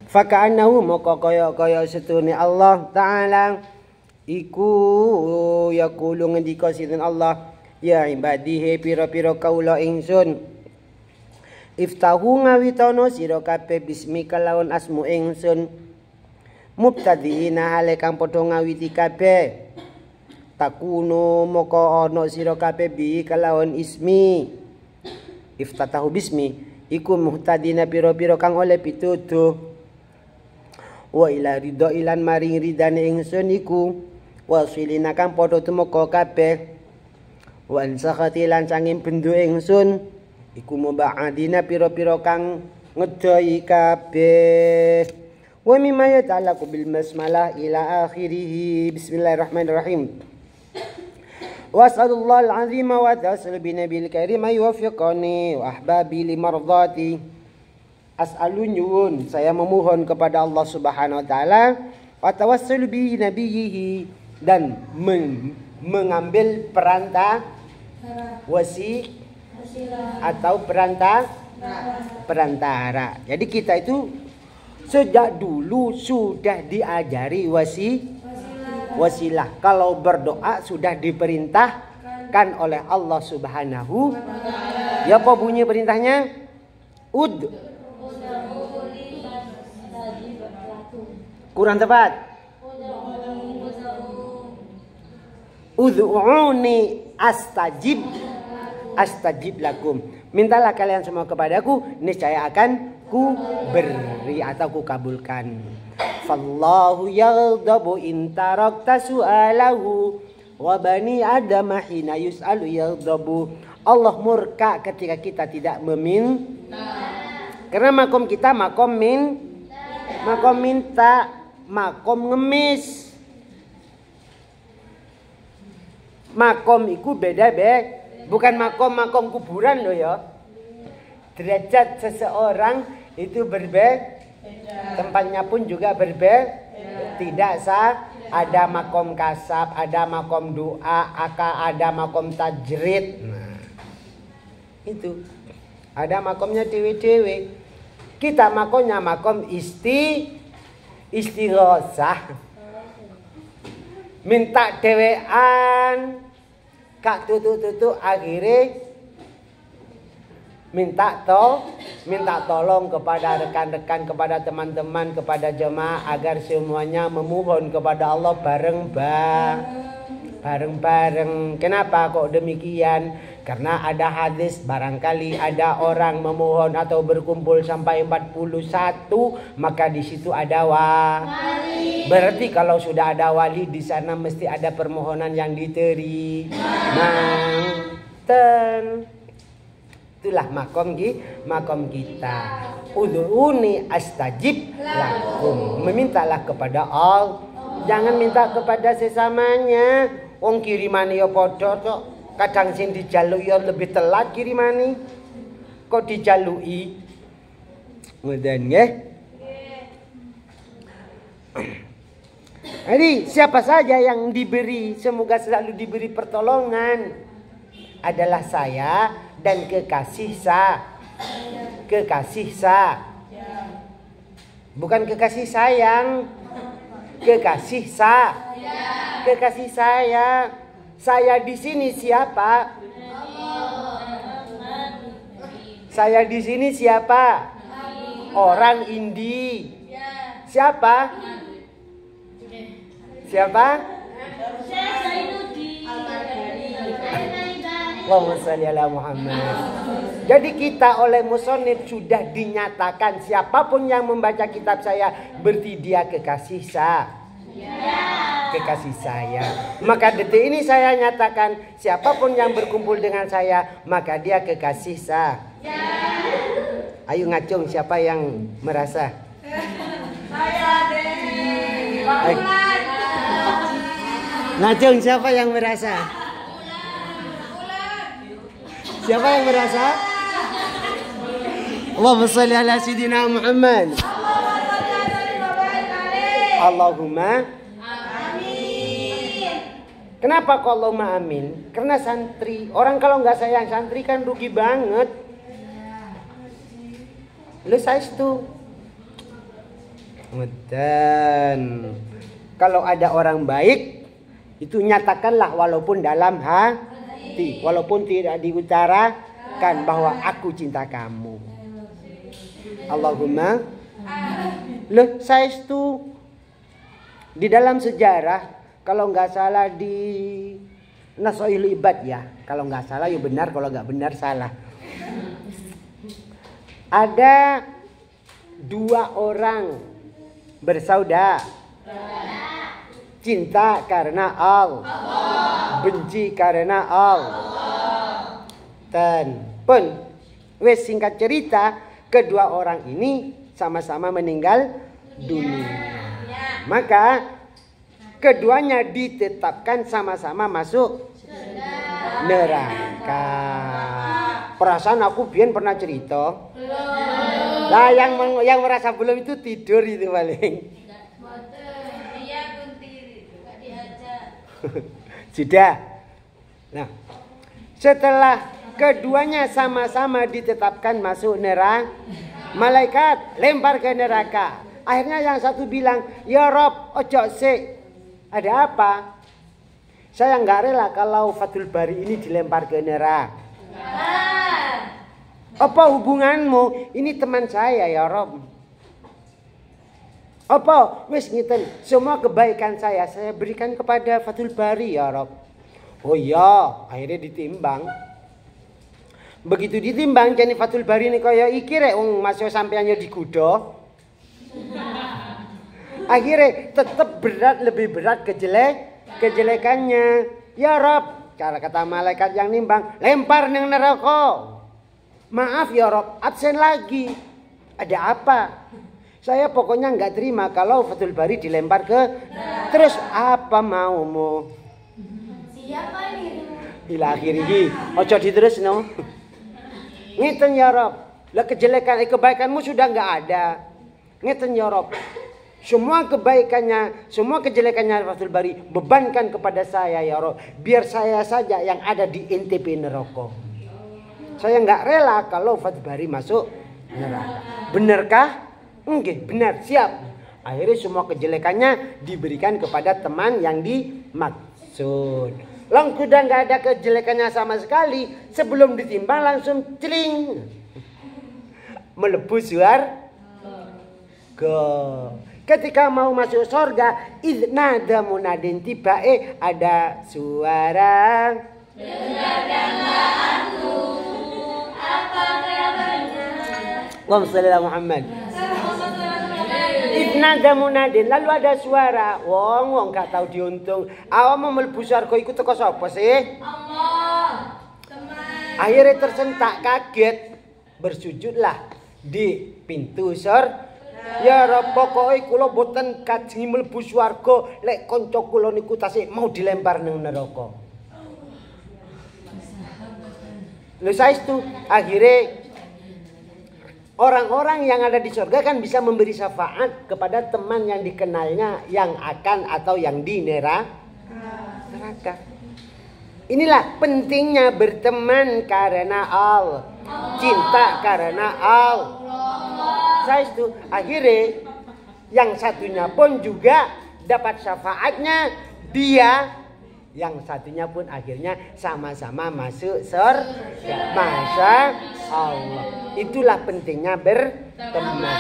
Faka'annahu moko kaya setune Allah Ta'ala iku yaqulu ngendika sinten Allah ya ibadihi pira-pira kaula ingsun iftahu ngawitono sira kabeh bismika lawan asmu ingsun mubtadiina hale kang padha ngawiti kabeh takunu moko ana sira kabeh bi kalawan ismi iftatahu bismi iku muhtadina pira-pira kang oleh pituduh wa ila ridho ilan maring ridane ingsun iku wasilina kang padha tumeka kabeh wa ansakati lan sanging bendu ingsun iku mubadina pira-pira kang ngedoi kabeh wa mimma yata'allaqu bil basmalah ila akhirih bismillahirrahmanirrahim was'alullah al-azim wa tasal bi nabil karim yuwaffiqani wa ahbabi li mardati as'alu nyuwun saya memohon kepada Allah Subhanahu wa taala wa tawassul bi nabiyhi dan mengambil perantara atau perantara. Jadi kita itu sejak dulu sudah diajari wasilah. Kalau berdoa sudah diperintahkan oleh Allah Subhanahu. Ya apa bunyi perintahnya? Kurang tepat. Ud'uuni astajib lakum. Mintalah kalian semua kepadaku, niscaya akan ku beri atau ku kabulkan. Fallahu yaghdabu in tarakta su'alahu wa bani adam hina yus'alu yaghdabu. Allah murka ketika kita tidak meminta. Karena makom kita makom minta, makom ngemis. Makom iku beda bukan makom kuburan loh ya. Derajat seseorang itu berbeda. Tempatnya pun juga berbeda. Tidak sah. Ada makom kasab, ada makom doa, ada makom tajrid. Nah, itu. Ada makomnya dewe-dewe. Kita makomnya makom istighosah. Minta dewean, kak tutu akhirnya minta tolong kepada rekan-rekan, kepada teman-teman, kepada jemaah agar semuanya memohon kepada Allah bareng-bareng. Kenapa kok demikian? Karena ada hadis, barangkali ada orang memohon atau berkumpul sampai 41, maka di situ ada wali. Berarti kalau sudah ada wali di sana mesti ada permohonan yang diterima. Itulah makom kita. Ud'uni astajib lakum. Memintalah kepada Allah. Jangan minta kepada sesamanya. Wong kirimane ya padha kok. Kadang sing dijaluk ya lebih telat kirimane. Kok dijaluki? Ngoten nggih. Jadi siapa saja yang diberi, semoga selalu diberi pertolongan adalah saya dan kekasih saya. Bukan kekasih sayang. Kekasih saya. Saya di sini siapa? Saya di sini siapa? Orang Indi. Siapa? Allahumma shalli ala Muhammad. Jadi kita oleh musonif sudah dinyatakan siapapun yang membaca kitab saya berarti dia kekasih saya. Maka detik ini saya nyatakan siapapun yang berkumpul dengan saya maka dia kekasih saya. Ayo ngacung, siapa yang merasa? Saya deh. Ngacung, siapa yang merasa? Siapa yang merasa? Allahumma shalli ala sayyidina Muhammad. Allahumma amin. Kenapa kok Allahumma amin? Karena santri. Orang kalau nggak sayang santri kan rugi banget. Lu saya itu. Ngeten. Kalau ada orang baik itu nyatakanlah walaupun dalam hati, walaupun tidak diutarakan bahwa aku cinta kamu. Allahumma. Loh, saestu di dalam sejarah kalau nggak salah di Nasoil Ibad ya, kalau nggak salah ya benar, kalau nggak benar salah. Ada 2 orang bersaudara, cinta karena Allah, benci karena Allah. Dan pun wes singkat cerita, kedua orang ini sama-sama meninggal dunia. Maka keduanya ditetapkan sama-sama masuk neraka. Perasaan aku biyen pernah cerita. Lah yang merasa belum itu tidur itu paling. Iya kuntir itu gak diajak. Sudah. Nah, setelah keduanya sama-sama ditetapkan masuk neraka, malaikat lempar ke neraka. Akhirnya yang satu bilang, "Ya Rob, ojo sik. Ada apa? Saya nggak rela kalau Fathul Bari ini dilempar ke neraka." "Apa hubunganmu? Ini teman saya ya Rob." "Apa? Wis ngiten, semua kebaikan saya berikan kepada Fathul Bari ya Rob." "Oh iya," akhirnya ditimbang. Begitu ditimbang jane Fathul Bari ini kaya iki rek wong masih sampeannya digudo. Akhirnya tetap berat, lebih berat kejelekannya. "Ya Rob," cara kata malaikat yang nimbang, "lempar nang neraka." "Maaf ya Rob, absen lagi." "Ada apa?" "Saya pokoknya nggak terima kalau Fathul Bari dilempar ke." "Terus apa maumu?" Siapa ini? Ila akhirnya ojo diterusno. "Ngeten ya Rob, lah kebaikanmu sudah nggak ada." "Ngeten ya Rob, semua kebaikannya, semua kejelekannya Fathul Bari bebankan kepada saya ya Rob. Biar saya saja yang ada di NTP neraka. Saya nggak rela kalau Fathul Bari masuk neraka." "Benarkah?" "Enggak, benar, siap." Akhirnya semua kejelekannya diberikan kepada teman yang dimaksud. Lang udah nggak ada kejelekannya sama sekali, sebelum ditimbang langsung celing melebu surga. Ketika mau masuk surga, idnada munadin tiba ada suara, "Dengarkanlah aku, apa kabarnya?" Allahumma shalli ala Muhammad. Idnada munadin, lalu ada suara. Wong gak tahu diuntung. Awak mau mlebu surga iku teko sapa sih? Allah. Teman. Akhirnya tersentak kaget, bersujudlah di pintu surga. "Ya Rabb, pokoke kula boten kaji mlebu swarga lek kanca kula niku tasih mau dilempar nang neraka." Lha saestu akhirnya orang-orang yang ada di surga kan bisa memberi syafaat kepada teman yang dikenalnya yang akan atau yang di neraka. Inilah pentingnya berteman karena Allah, cinta karena Allah. Saestu akhirnya yang satunya pun juga dapat syafaatnya dia, yang satunya pun akhirnya sama-sama masuk surga. Masya Allah. Itulah pentingnya berteman.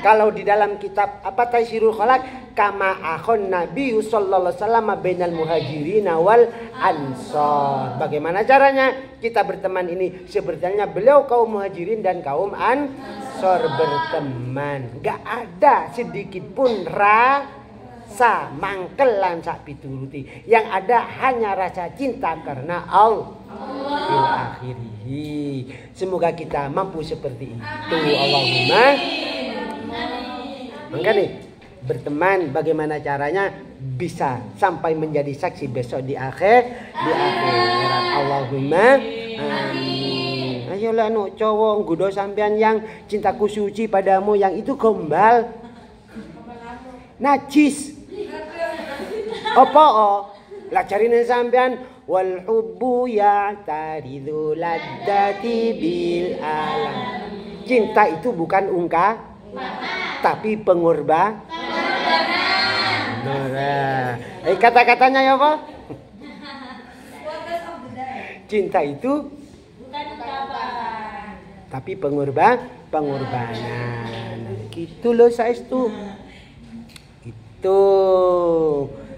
Kalau di dalam kitab apa Taisirul Khalaq, kama akhon Nabi sallallahu alaihi wasallam bainal muhajirin wal ansor. Bagaimana caranya kita berteman ini? Sebenarnya beliau kaum muhajirin dan kaum ansor berteman. Gak ada sedikit pun rasa mangkelan sak pituruti. Yang ada hanya rasa cinta karena Allah. Akhirih. Semoga kita mampu seperti itu. Allahumma. Maka nih, berteman bagaimana caranya bisa sampai menjadi saksi besok di akhirat. Allahumma amin. Ayolah nuk cowok nggoda sampean yang cintaku suci padamu, yang itu gombal. Najis. Apa lah carine sampean wal hubbu ya'taridhu laddati bil alam. Cinta itu bukan ungkapan. Tapi pengorbanan. Nah, kata-katanya ya apa? Cinta itu Bukan ungkapan. tapi pengorbanan. Gitu loh saestu. Itu.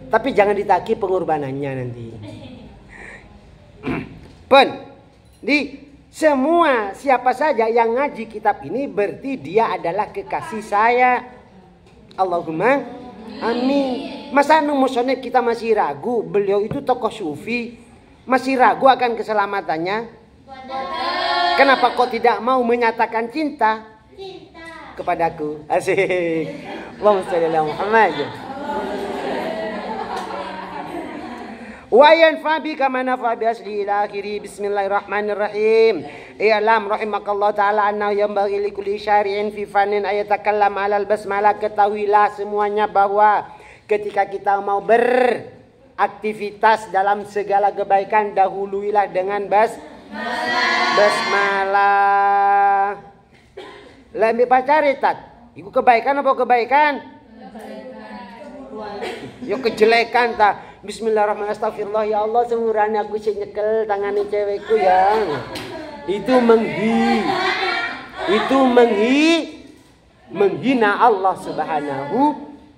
Tapi jangan ditagi pengorbanannya nanti. Pun di semua siapa saja yang ngaji kitab ini berarti dia adalah kekasih saya. Allahumma amin. Masa musonef kita masih ragu beliau itu tokoh sufi, masih ragu akan keselamatannya? Kenapa kok tidak mau menyatakan cinta kepadaku? Asik. Allahumma shalli ala Muhammad. Wa yanfa bika ma nafa bi asli ila akhiri. Bismillahirrahmanirrahim. I'lam rahimakallah taala anna yanbaghi li kulli syari'in fi fannin ayatakallam 'alal basmalah. Ketahuilah semuanya bahwa ketika kita mau beraktivitas dalam segala kebaikan, dahuluilah dengan basmalah. Lembi pacaritat. Iku kebaikan apa kebaikan? Yo kejelekan ta. Bismillahirrahmanirrahim. Astagfirullah ya Allah, semurane aku sik nyekel tangane cewekku ya. Itu menghina Allah Subhanahu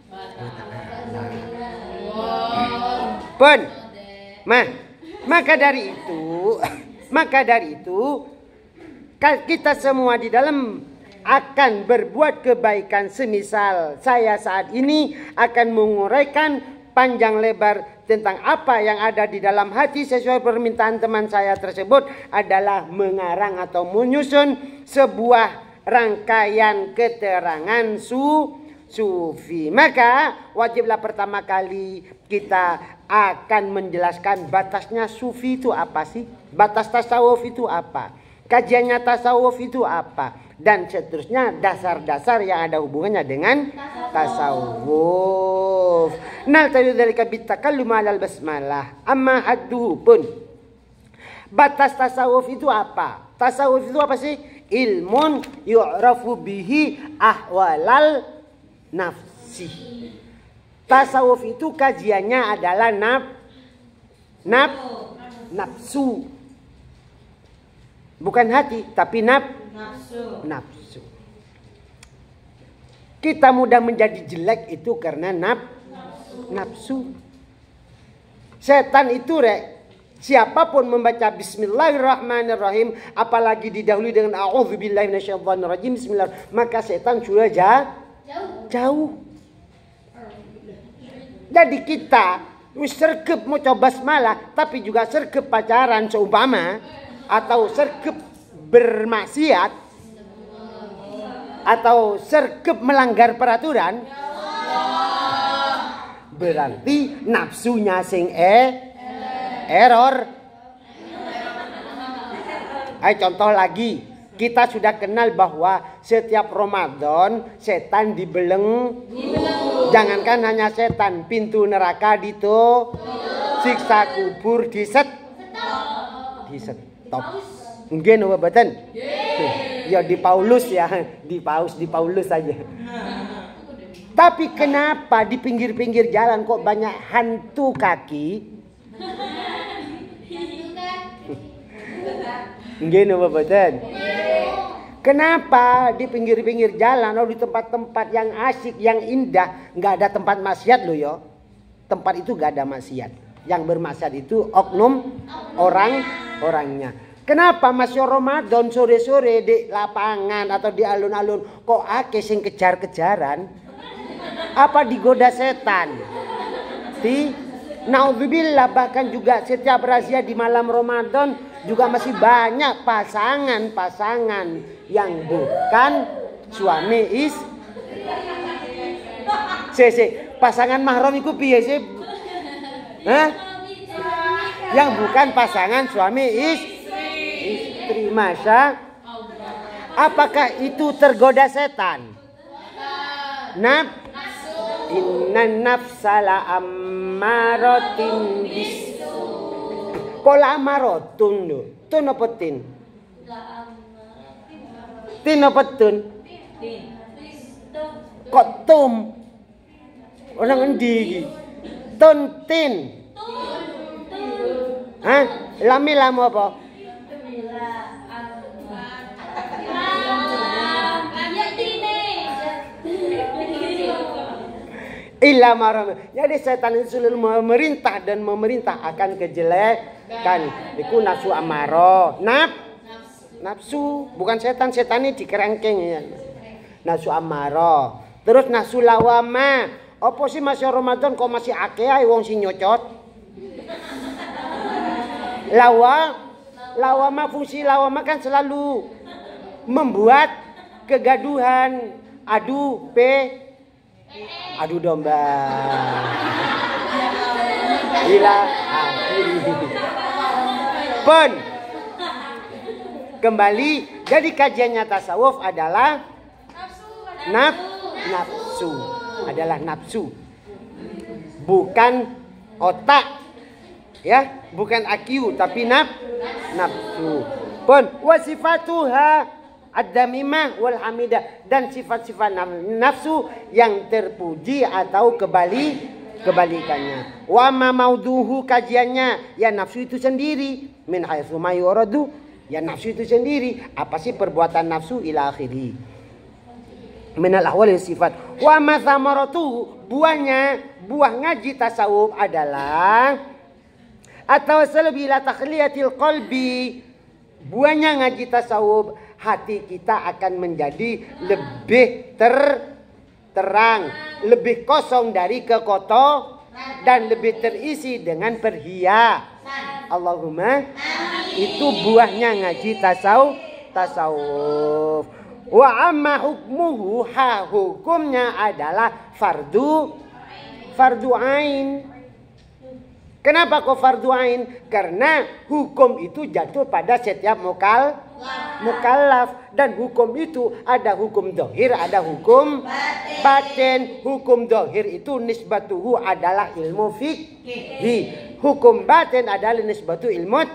wa taala. Pun maka dari itu kita semua di dalam akan berbuat kebaikan. Semisal saya saat ini akan menguraikan panjang lebar tentang apa yang ada di dalam hati sesuai permintaan teman saya tersebut adalah mengarang atau menyusun sebuah rangkaian keterangan sufi. Maka wajiblah pertama kali kita akan menjelaskan batasnya sufi itu apa sih? Batas tasawuf itu apa? Kajiannya tasawuf itu apa? Dan seterusnya dasar-dasar yang ada hubungannya dengan tasawuf. Nal tayudzalika bitakallum 'alal basmalah. Amma hadduhu pun. Batas tasawuf itu apa? Tasawuf itu apa sih? Ilmun yu'rafu bihi ahwalal nafsi. Tasawuf itu kajiannya adalah nafsu. Bukan hati, tapi nafsu. Kita mudah menjadi jelek itu karena nafsu. Setan itu siapapun membaca Bismillahirrahmanirrahim, apalagi didahului dengan A'udzubillahi minasyaitonirrajim, Bismillah, maka setan sudah jauh. Jadi kita sergep mau coba basmalah, tapi juga sergep pacaran seumpama, atau sergep bermaksiat, atau sergep melanggar peraturan, berarti nafsunya sing error. Ayo contoh lagi, kita sudah kenal bahwa setiap Ramadan setan dibeleng. Jangankan hanya setan, pintu neraka siksa kubur disetop. Nggih napa mboten? Ya di Paulus ya, di Paulus saja. Tapi kenapa di pinggir-pinggir jalan kok banyak hantu kaki? Nggih napa mboten? Kenapa di pinggir-pinggir jalan atau di tempat-tempat yang asyik, yang indah, nggak ada tempat maksiat loh yo? Tempat itu nggak ada maksiat. Yang bermaksiat itu oknum orangnya. Kenapa masih Ramadan sore-sore di lapangan atau di alun-alun kok akeh sing kejar-kejaran? Apa digoda setan? Naudzubillah, bahkan juga setiap razia di malam Ramadan juga masih banyak pasangan-pasangan yang bukan suami pasangan mahram iku piye sih? Yang bukan pasangan suami istri. Masa apakah itu tergoda setan? Innan nafsala ammaratin bisu. Pola amaratun lho. Tun apa tin? Tin apa tun? Kok tum? Orang endi iki? Tuntin. Hah? Lami lamu apa? Illa maram. Jadi setan itu selalu memerintah dan memerintah akan kejelekan. Iku nafsu amaro. Nafsu. Bukan setan. Setan ini dikerangkeng ya. Nafsu amaro. Terus nafsu lawama. Apa sih masih Ramadan kok masih akeh ae wong sing nyocot? Lawama, fungsi lawama kan selalu membuat kegaduhan. Adu domba. Ila akhiri. Pun kembali, jadi kajiannya tasawuf adalah nafsu. Adalah nafsu. Bukan otak. Ya, bukan IQ tapi nafsu. Pun wasifatuha ad-damimah wal hamidah, dan sifat-sifat nafsu yang terpuji atau kebalikannya. Wa ma mauduhu, kajiannya ya nafsu itu sendiri, min haitsu ma yuradu, ya nafsu itu sendiri. Apa sih perbuatan nafsu ila akhiri. Minal ahwal sifat. Wa ma thamaratu, buah ngaji tasawuf adalah atau selebih ila takhliyatil qalbi. Buahnya ngaji tasawuf, hati kita akan menjadi lebih terang, lebih kosong dari kekotoran dan lebih terisi dengan perhiasan. Allahumma. Itu buahnya ngaji tasawuf. Wa amma hukmuhu, hukumnya adalah fardu ain. Kenapa kok fardu ain? Karena hukum itu jatuh pada setiap mukallaf, dan hukum itu ada hukum dohir, ada hukum batin. Hukum dohir itu nisbatuhu adalah ilmu fikih. Hukum batin adalah nisbatu ilmu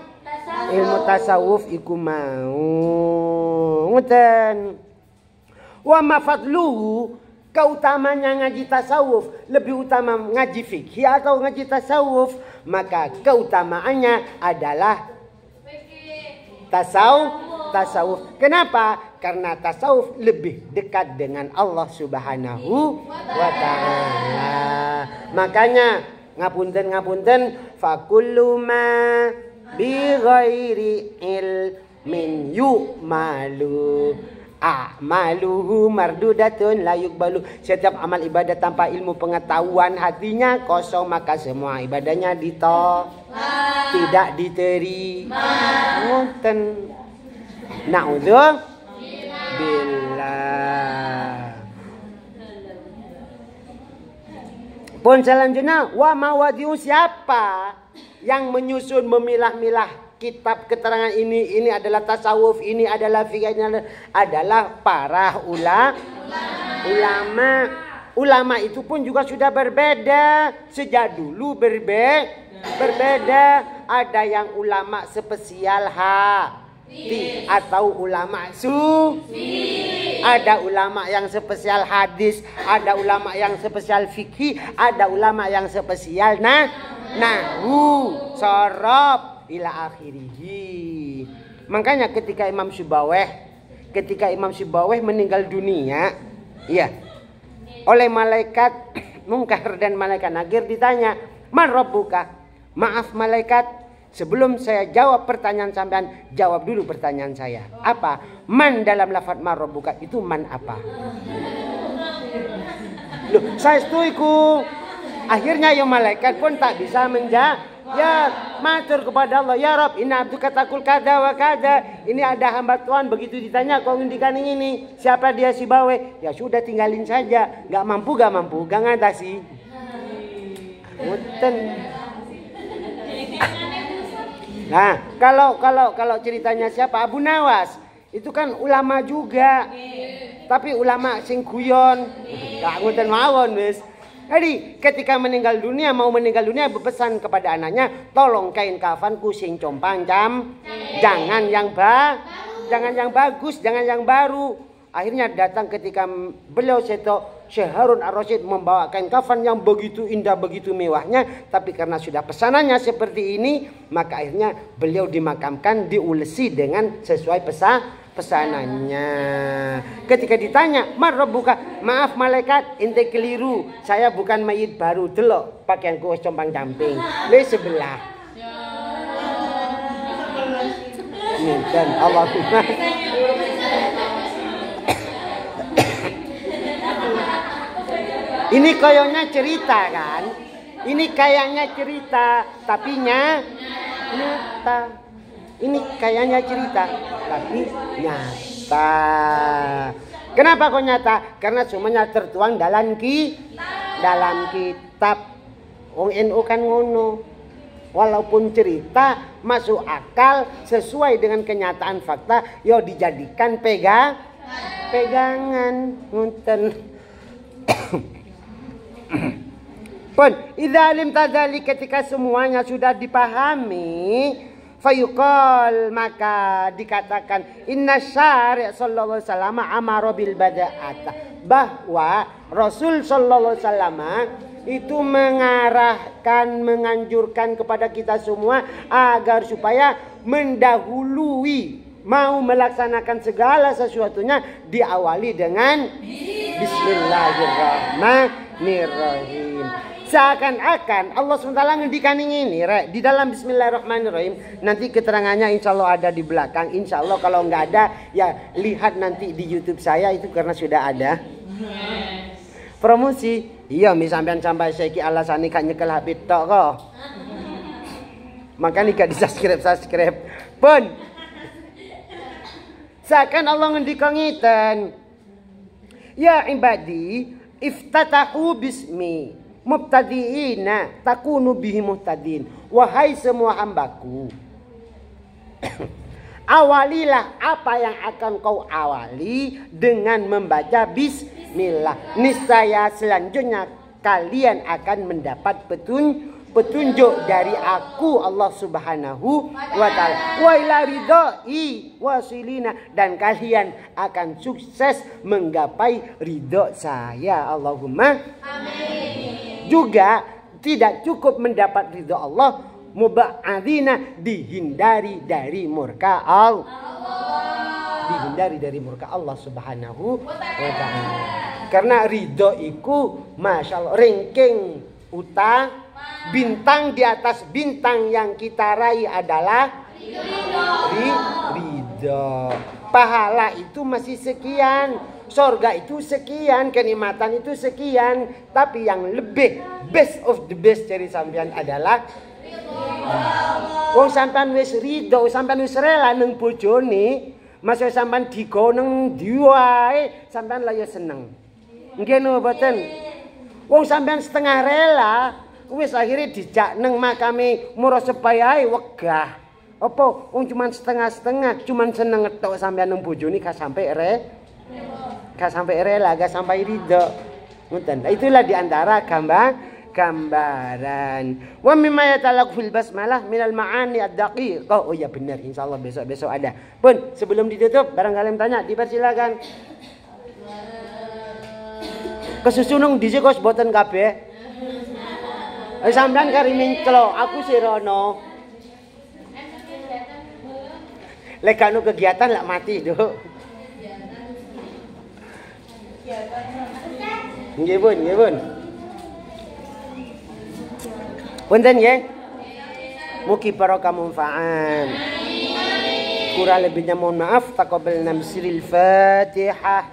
tasawuf iku mau. Ngoten. Wa mafadluhu, keutamanya ngaji tasawuf lebih utama ngaji fikih atau ngaji tasawuf, maka keutamaannya adalah tasawuf. Kenapa? Karena tasawuf lebih dekat dengan Allah Subhanahu wa ta'ala. Makanya ngapunten fakullu ma bi ghairi ilmin yu'malu a'maluhu mardudatun la yuqbalu. Setiap amal ibadah tanpa ilmu pengetahuan hatinya kosong, maka semua ibadahnya tidak diterima. Ngoten. Na'udzubillah. Pun selanjutnya, wa mawadi'u, siapa yang menyusun memilah-milah kitab keterangan ini adalah tasawuf, ini adalah fikih, ini adalah para ulama. Ulama itu pun juga sudah berbeda. Sejak dulu berbeda. Ada yang ulama spesial hati atau ulama sufi. Ada ulama yang spesial hadis, ada ulama yang spesial fikih, ada ulama yang spesial nahwu, sorof ila akhirih. Makanya ketika Imam Syibaweh meninggal dunia, iya, oleh malaikat Munkar dan malaikat Nakir ditanya, "Man rabbuka?" Maaf malaikat, sebelum saya jawab pertanyaan sampean, jawab dulu pertanyaan saya. Apa? Man dalam lafaz man rabbuka itu man apa? Loh, saya setuju. Akhirnya ya malaikat pun tak bisa menjawab. Ya matur kepada Allah, ya Rob, ini abduka takul kada wa kada. Ini ada hamba Tuhan, begitu ditanya kau ngendikan ini, siapa dia Syibaweh? Ya sudah tinggalin saja, gak mampu, gak ngatasi. Ngoten. Nah, kalau ceritanya siapa? Abu Nawas, itu kan ulama juga. Tapi ulama sing guyon. Gak ngoten mawon wis. Jadi ketika mau meninggal dunia berpesan kepada anaknya, tolong kain kafanku sing compang jangan yang bagus, jangan yang baru. Akhirnya datang ketika beliau seto Syekh Harun Ar-Rasyid membawa kain kafan yang begitu indah, begitu mewahnya. Tapi karena sudah pesanannya seperti ini, maka akhirnya beliau dimakamkan, diulesi dengan sesuai pesanannya. Ketika ditanya, "Man rabbuka?" "Maaf malaikat, ente keliru. Saya bukan mayit baru. Delok pakaianku wis compang-camping. Le sebelah." Dan Allahumma ini kayaknya cerita kan? Ini kayaknya cerita, tapi nyata. Ini kayaknya cerita, tapi nyata. Kenapa kok nyata? Karena semuanya tertuang dalam kitab. Wong NU kan ngono. Walaupun cerita masuk akal sesuai dengan kenyataan fakta, yo dijadikan pegangan. Ngonten. Pun idza alim tadzali, ketika semuanya sudah dipahami, fayuqal, maka dikatakan inna syari' sallallahu alaihi wasallam amara bil bada'ata, bahwa Rasul sallallahu alaihi wasallam itu mengarahkan, menganjurkan kepada kita semua agar supaya mendahului, mau melaksanakan segala sesuatunya diawali dengan Bismillahirrahmanirrahim. Seakan-akan Allah SWT ngendikan ini di dalam Bismillahirrahmanirrahim. Nanti keterangannya insya Allah ada di belakang. Insya Allah kalau nggak ada ya lihat nanti di YouTube saya, itu karena sudah ada. Promosi. Iya, sampean sampai saiki alasane gak nyekel HP tok kok. Makanya gak di-subscribe. Pun. Seakan Allah ngendikan ngiten. Ya ibadi, iftatahu bismi mubtadiina takunu bihi muhtadin. Wahai semua hambaku, awalilah apa yang akan kau awali dengan membaca bismillah. Niscaya selanjutnya kalian akan mendapat petunjuk dari aku Allah Subhanahu wa taala. Wa ila ridai wasilina, dan kalian akan sukses menggapai ridho saya. Allahumma amin. Juga tidak cukup mendapat ridho Allah, muba'adzina, dihindari dari murka Allah. Dihindari dari murka Allah Subhanahu wa taala. Karena ridho iku masyaallah ranking utang, bintang di atas bintang yang kita raih adalah ridho. Pahala itu masih sekian, sorga itu sekian, kenikmatan itu sekian, tapi yang lebih best of the best dari sampean adalah wong sampean wis ridho, sampean wis rela nang bojone, masih sampean digoneng diwae, sampean lah ya seneng. Nggih napa boten? Wong sampean setengah rela, wis akhirnya dijak nang makame murah sepayahe wegah. Apa wong cuman setengah-setengah, cuman seneng ngetok sampean nang bojone gak sampai gak sampai rela, gak sampai ridho. Ngoten. Itulah diantara gambaran. Wa mimma yatalaqu fil basmalah minal ma'ani ad-daqiq. Oh iya benar, insyaallah besok ada. Pun sebelum ditutup barangkali tanya, dipersilakan. Kesusunung dhisik kok boten kabeh. Sampeyan kari minclo, aku sirono. Lek anu kegiatan lak mati, Duk. Nggih, Bun, nggih, Bun. Punten nggih. Mugi barokah manfaat. Kurang lebihnya mohon maaf. Taqabbalna bismil Fatihah.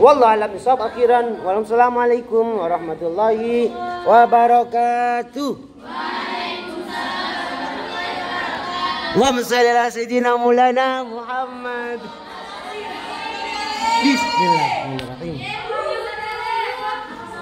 Wallahu a'lam bishawab. Akhiran, wassalamualaikum warahmatullahi wabarakatuh. Allahumma shalli ala sayyidina Maulana Muhammad. Bismillahirrahmanirrahim.